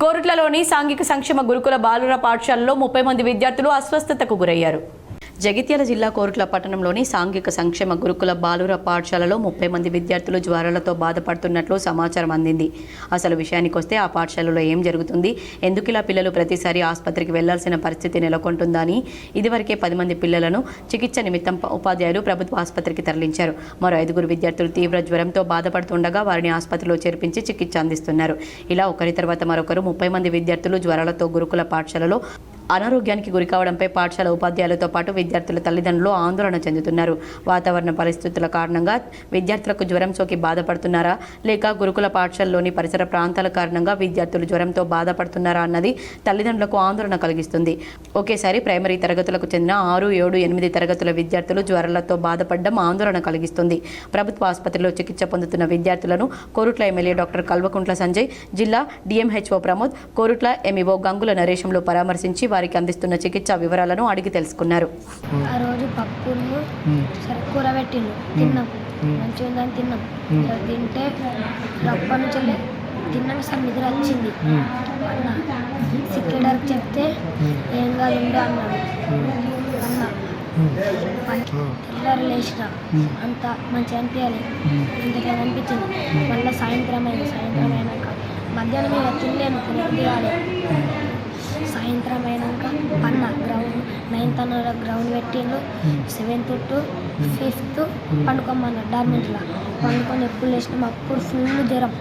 కోరుట్లలోని సాంఘిక సంక్షేమ గురుకుల బాలుర పాఠశాలలో 30 మంది విద్యార్థులు అస్వస్థతకు గురయ్యారు. జగిత్యాల జిల్లా కోరుట్ల పట్టణంలోని సాంఘిక సంక్షేమ గురుకుల బాలుర పాఠశాలలో 30 మంది విద్యార్థులు జ్వరాలతో బాధపడుతున్నట్లు సమాచారం అందింది. అసలు విషయానికొస్తే ఆ పాఠశాలలో ఏం జరుగుతుంది, ఎందుకు ఇలా పిల్లలు ప్రతిసారి ఆసుపత్రికి వెళ్లాల్సిన పరిస్థితి నెలకొంటుందని ఇదివరకే 10 మంది పిల్లలను చికిత్స నిమిత్తం ఉపాధ్యాయులు ప్రభుత్వ ఆసుపత్రికి తరలించారు. మరో 5 విద్యార్థులు తీవ్ర జ్వరంతో బాధపడుతుండగా వారిని ఆసుపత్రిలో చేర్పించి చికిత్స అందిస్తున్నారు. ఇలా ఒకరి తర్వాత మరొకరు 30 మంది విద్యార్థులు జ్వరాలతో గురుకుల పాఠశాలలో అనారోగ్యానికి గురికావడంపై పాఠశాల ఉపాధ్యాయులతో పాటు విద్యార్థుల తల్లిదండ్రులు ఆందోళన చెందుతున్నారు. వాతావరణ పరిస్థితుల కారణంగా విద్యార్థులకు జ్వరం సోకి బాధపడుతున్నారా, లేక గురుకుల పాఠశాలలోని పరిసర ప్రాంతాల కారణంగా విద్యార్థులు జ్వరంతో బాధపడుతున్నారా అన్నది తల్లిదండ్రులకు ఆందోళన కలిగిస్తుంది. ఒకేసారి ప్రైమరీ తరగతులకు చెందిన 6, 7, 8 తరగతుల విద్యార్థులు జ్వరాలతో బాధపడడం ఆందోళన కలిగిస్తుంది. ప్రభుత్వ ఆసుపత్రిలో చికిత్స పొందుతున్న విద్యార్థులను కోరుట్ల ఎమ్మెల్యే డాక్టర్ కల్వకుంట్ల సంజయ్, జిల్లా డిఎంహెచ్ఓ ప్రమోద్, కోరుట్ల ఎంఈఓ గంగుల నరేశంలో పరామర్శించి వారికి అందిస్తున్న చికిత్స వివరాలను అడిగి తెలుసుకున్నారు. ఆ రోజు పప్పును కూర పెట్టిండు, తిన్నాం, మంచిగా ఉందని తిన్నాం. తింటే అప్పటి నుంచి తిన్నాక సార్ నిద్ర వచ్చింది. అన్న సిక్కేడర్కి చెప్తే ఏం కాదు అన్నాడు. అన్న తెల్లారి లేచిన అంత మంచిగా అనిపించాలి, ఇంతగా అనిపించింది. మళ్ళీ సాయంత్రం అయినాక మధ్యాహ్నం మీద తినలేను, తినాలి. సాయంత్రం అయినాక అన్న గ్రౌండ్ 9th అన్న గ్రౌండ్ పెట్టిండు. 7th to 5th పండుకోమన్నాడు. డార్మెంట్లో పండుకొని ఎప్పుడు లేచినాం అప్పుడు ఫుల్ జ్వరం.